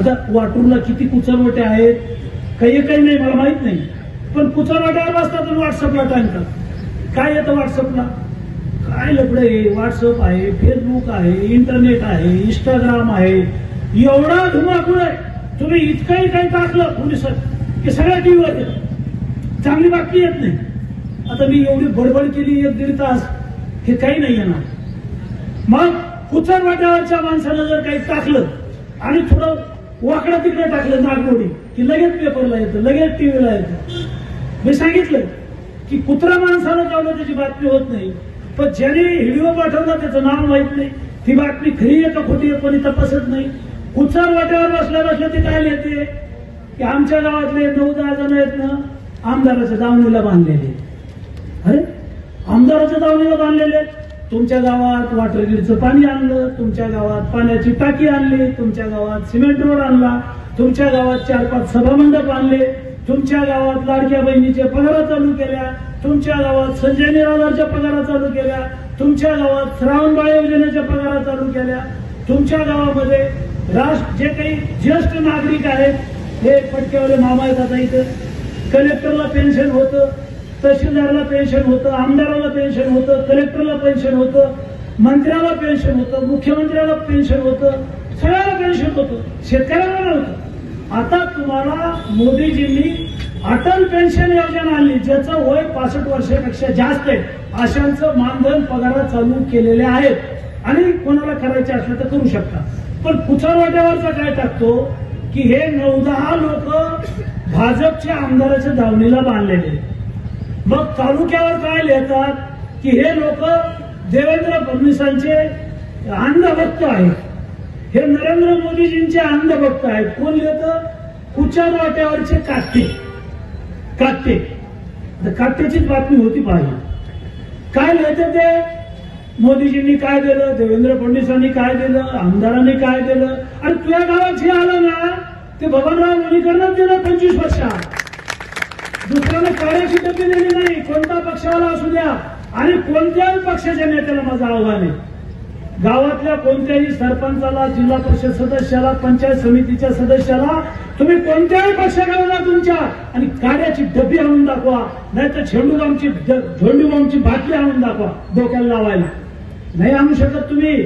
आता वाटूरला किती कुचरवटे आहेत काही नाही मला माहित नाही, पण कुचरवट्यावर बसतात आणि व्हॉट्सअपला टाकतात. काय येतं व्हॉट्सअपला? काय लफडं आहे. व्हॉट्सअप आहे, फेसबुक आहे, इंटरनेट आहे, इंस्टाग्राम आहे, एवढा धुमाकूळ आहे. तुम्ही इतकंही काही टाकलं पोलिसात की सगळ्या टीव्हीवर येतं, चांगली बातमी येत नाही. आता मी एवढी बडबड केली 1-1.5 तास, हे काही नाही येणार. मग कुचरवाट्यावरच्या माणसानं जर काही टाकलं आणि थोडं वाकडं तिकडे टाकलं नागमोडी की लगेच पेपरला येतं, लगेच टीव्हीला येतं. मी सांगितलं की कुत्रा माणसानं लावलं त्याची बातमी होत नाही, पण ज्याने व्हिडिओ पाठवला त्याचं नाव माहित नाही, ती बातमी खरी आहे का खोटी आहे कोणी तपासत नाही. कुचरवाट्यावर बसल्या ते काय लिहिते की आमच्या गावातले 9-10 जण आहेत ना आमदाराच्या दावणीला बांधलेले. अरे आमदाराच्या दावणीला बांधलेले, तुमच्या गावात वॉटर ग्रीडचं पाणी आणलं, तुमच्या गावात पाण्याची टाकी आणली, तुमच्या गावात सिमेंट रोड आणला, तुमच्या गावात 4-5 सभामंडप आणले, तुमच्या गावात लाडक्या बहिणीच्या पगारा चालू केल्या, तुमच्या गावात संजय निराधारच्या पगारा चालू केल्या, तुमच्या गावात श्रावणबाळ योजनेच्या पगारा चालू केल्या, तुमच्या गावामध्ये जे काही ज्येष्ठ नागरिक आहेत हे पटक्यावाले मामा आहेत. आता इथं कलेक्टरला पेन्शन होतं, तहसीलदारला पेन्शन होतं, आमदाराला पेन्शन होतं, कलेक्टरला पेन्शन होतं, मंत्र्याला पेन्शन होतं, मुख्यमंत्र्याला पेन्शन होतं, सगळ्याला पेन्शन होतं, शेतकऱ्याला नव्हतं. आता तुम्हाला मोदीजींनी अटल पेन्शन योजना आणली, ज्याचं वय 65 वर्षापेक्षा जास्त आहे अशांचं मानधन पगार चालू केलेले आहेत आणि कोणाला करायचे असलं तर करू शकता. पण कुचरवाट्यावरचा काय टाकतो की हे 9-10 लोक भाजपच्या आमदाराच्या दावणीला बांधलेले. मग तालुक्यावर काय लिहितात की हे लोक देवेंद्र फडणवीसांचे अंधभक्त आहेत, हे नरेंद्र मोदीजींचे अंधभक्त आहेत. कोण लिहितं? कुचरवाट्यावरचे काटे. काट्याचीच बातमी होती पाहिजे. काय लिहितं ते? मोदीजींनी काय दिलं, देवेंद्र फडणवीसांनी काय दिलं, आमदारांनी काय दिलं. आणि तुझ्या गावात जे आलं ना ते बबनराव लोणीकरनंच दिलं 25 वर्षात. दुसऱ्याला कार्याची टक्के दिली नाही, कोणता पक्षाला असू द्या आणि कोणत्याही पक्षाच्या नेत्याला माझं आव्हान आहे, गावातल्या कोणत्याही सरपंचाला, जिल्हा परिषद सदस्याला, पंचायत समितीच्या सदस्याला तुम्ही कोणत्याही पक्षाला तुमच्या आणि कार्याची डबी आणून दाखवा, नाहीतर झेंडूबामची बाटली आणून दाखवा डोक्याला लावायला. नाही आणू शकत तुम्ही.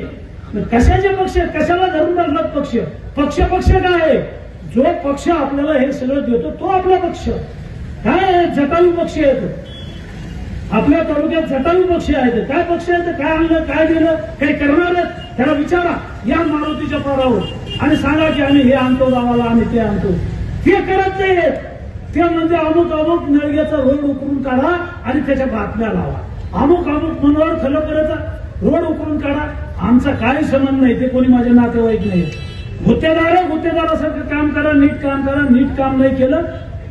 कशाचे पक्ष, कशाला धरून टाकलात पक्ष? पक्ष काय आहे? जो पक्ष आपल्याला हे सगळं देतो तो आपला पक्ष. काय जटायू पक्ष येतो आपल्या तालुक्यात, जटायू पक्ष आहेत. काय पक्ष आहेत? काय आणलं, काय दिलं, काही करणार आहेत? त्याला विचारा या मारुतीच्या पारावर आणि सांगा की आम्ही हे आणतो गावाला, आम्ही ते आणतो. ते करत नाहीत. ते म्हणजे अमुक नळग्याचा रोड उकरून काढा आणि त्याच्या बातम्या लावा. अमुक मनोहर खलकराचा रोड उकरून काढा. आमचा काही संबंध नाही, ते कोणी माझे नातेवाईक नाही. गुत्तेदारासारखं काम करा, नीट काम करा. नीट काम नाही केलं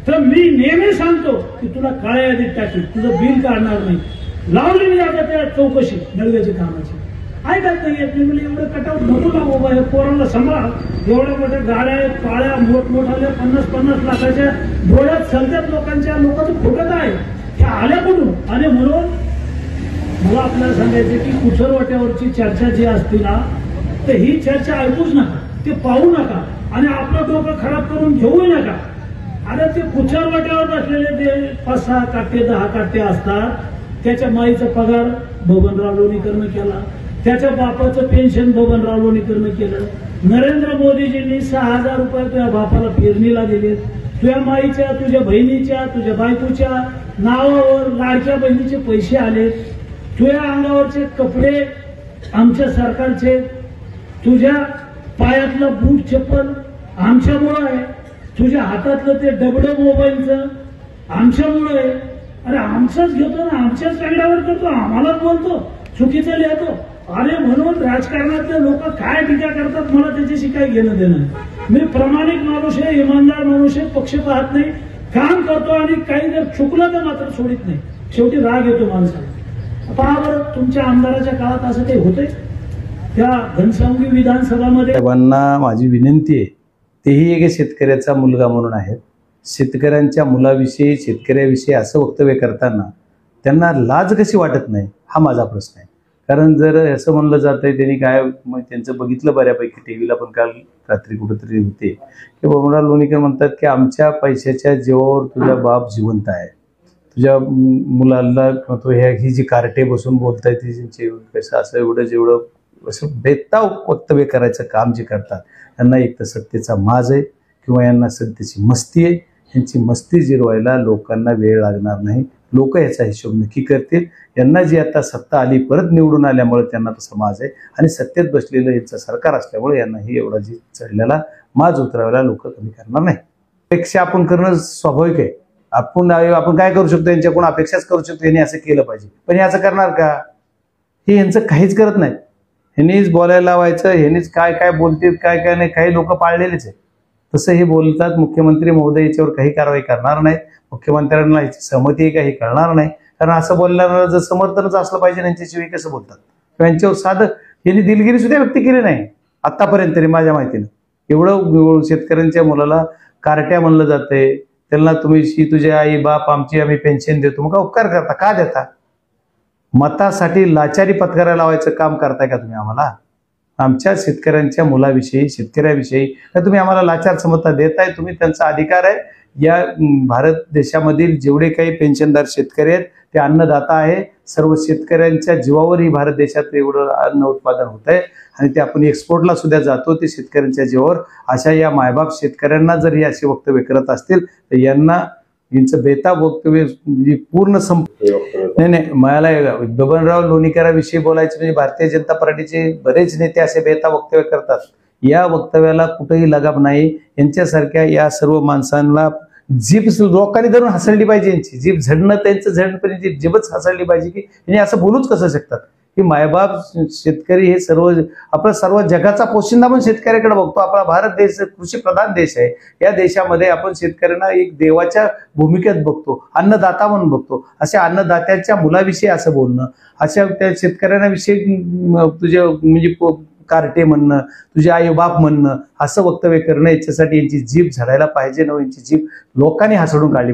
तर मी नेहमी सांगतो की तुला काळ्या यादीत टाकेल, तुझं बिल काढणार नाही. लावली मी आता त्या चौकशी नळग्याच्या कामाची. ऐकत नाही येत. मी म्हणजे एवढं कटाव नको ना बाबा, हे पोरांना सांभाळ. एवढ्या मोठ्या गाड्या आहेत, काळ्या मोठमोठ्या 50-50 लाखाच्या डोळ्यात चलत्यात लोकांच्या. लोकांचं खोटत आहे हे आल्या कुठून? आणि म्हणून मला आपल्याला सांगायचं की कुचरवाट्यावरची चर्चा जी असते ना तर ही चर्चा ऐकूच नका, ते पाहू नका आणि आपलं डोकं खराब करून घेऊही नका. अरे ते कुचरवाट्यावर बसलेले ते 5-6 काटे 10 काटे असतात. त्याच्या माईचा पगार बबनराव लोणीकरनं केला, त्याच्या बापाचं पेन्शन बबनराव लोणीकरनं केलं. नरेंद्र मोदीजींनी 6,000 रुपये तुझ्या बापाला पेरणीला दिले. तुझ्या माईच्या, तुझ्या बहिणीच्या, तुझ्या बायकोच्या नावावर लाडक्या बहिणीचे पैसे आले. तुझ्या अंगावरचे कपडे आमच्या सरकारचे, तुझ्या पायातलं बूट चप्पल आमच्यामुळं आहे, तुझ्या हातातलं ते डबडं मोबाईलचं आमच्यामुळं आहे. अरे आमचंच घेतो ना, आमच्याच टांगड्यावर करतो, आम्हालाच बोलतो, चुकीचं लिहितो. अरे म्हणून राजकारणातले लोक काय टीका करतात मला त्याच्याशी काही घेणं देणं. मी प्रामाणिक माणूस आहे, इमानदार माणूस आहे, पक्ष पाहत नाही, काम करतो आणि काही जर चुकलं तर मात्र सोडित नाही. शेवटी राग येतो माणसाला. पहा बरं तुमच्या आमदाराच्या काळात असं काही होतंय? त्या घनसावंगी विधानसभामध्ये साहेबांना माझी विनंती आहे, तेही एक शेतकऱ्याचा मुलगा म्हणून आहेत. शेतकऱ्यांच्या मुलाविषयी, शेतकऱ्याविषयी असं वक्तव्य करताना त्यांना लाज कशी वाटत नाही हा माझा प्रश्न आहे. कारण जर असं म्हणलं जातंय त्यांनी काय मग त्यांचं बघितलं बऱ्यापैकी टीव्हीला पण काल रात्री कुठंतरी होते की बबनराव लोणीकर म्हणतात की आमच्या पैशाच्या जीवावर तुझा बाप जिवंत आहे, तुझ्या मुलाला तो ही जी कार्टे बसून बोलताय ती त्यांची कसं असं एवढं जेवढं असं बेताव वक्तव्य करायचं काम जे करतात यांना एक तर सत्तेचा माज आहे किंवा यांना सत्तेची मस्ती आहे. यांची मस्ती जिरवायला लोकांना वेळ लागणार नाही, लोक याचा हिशोब नक्की करतील. यांना जी आता सत्ता आली परत निवडून आल्यामुळे त्यांना तो समाज आहे आणि सत्तेत बसलेलं यांचं सरकार असल्यामुळे यांनाही एवढा जी चढलेला माज उतरवायला लोक कमी करणार नाही. अपेक्षा आपण करणं स्वाभाविक आहे. आपण काय करू शकतो, यांच्याकडून अपेक्षाच करू शकतो यांनी असं केलं पाहिजे, पण हे असं करणार का? हे यांचं काहीच करत नाही. ह्यांनीच बोलायला लावायचं, ह्यांनीच काय काय बोलतील काय काय नाही. काही लोक पाळलेलेच आहे तसं हे बोलतात. मुख्यमंत्री महोदय याच्यावर काही कारवाई करणार नाहीत, मुख्यमंत्र्यांना याची सहमती आहे का हे कळणार नाही. कारण असं बोलण्याला जर समर्थनच असलं पाहिजे यांच्याशिवाय कसं बोलतात. यांच्यावर साधं यांनी दिलगिरी सुद्धा व्यक्त केली नाही आतापर्यंत तरी माझ्या माहितीनं. एवढं शेतकऱ्यांच्या मुलाला कार्ट्या म्हणलं जातंय, त्यांना तुम्ही तुझे आई बाप आमची आम्ही पेन्शन देतो, मग का उपकार करता, का देता? मतासाठी लाचारी पत्करायला लावायचं काम करताय का तुम्ही आम्हाला? आमच्या शेतकऱ्यांच्या मुलाविषयी शेतकऱ्याविषयी का तुम्ही आम्हाला लाचार समजता देताय? तुम्ही त्यांचा अधिकार आहे. या भारत देशामधील जेवढे काही पेन्शनदार शेतकरी आहेत ते अन्नदाता आहे. सर्व शेतकऱ्यांच्या जीवावर ही भारत देशात एवढं अन्न उत्पादन होत आहे आणि ते आपण एक्सपोर्टला सुद्धा जातो ते शेतकऱ्यांच्या जीवावर. अशा या मायबाप शेतकऱ्यांना जर हे असे वक्तव्य करत असतील तर यांचं बेताब वक्तव्य म्हणजे पूर्ण नाही. मला बबनराव लोणीकरांविषयी बोलायचं म्हणजे भारतीय जनता पार्टीचे बरेच नेते असे बेताब वक्तव्य करतात. या वक्तव्याला कुठेही लगाम नाही. यांच्यासारख्या या सर्व माणसांना जीभ लोकांनी धरून हसळली पाहिजे. यांची जीभ झडणं त्यांचं झडणं जीभच हसळली पाहिजे की यांनी असं बोलूच कसं शकतात. की मायबाप शेतकरी हे आपला सर्व जगाचा पोशिंदा पण शेतकऱ्याकडे बघतो. आपला भारत देश कृषी प्रधान देश आहे. या देशामध्ये आपण शेतकऱ्यांना एक देवाच्या भूमिकेत बघतो, अन्नदाता म्हणून बघतो. अशा अन्नदात्याच्या मुलाविषयी असं बोलणं, अशा त्या शेतकऱ्यांना विषयी तुझे म्हणजे कार्टे म्हणणं, तुझे आई बाप म्हणणं, असं वक्तव्य करणं याच्यासाठी यांची जीभ झडायला पाहिजे ना. यांची जीभ लोकांनी हसडून काढली.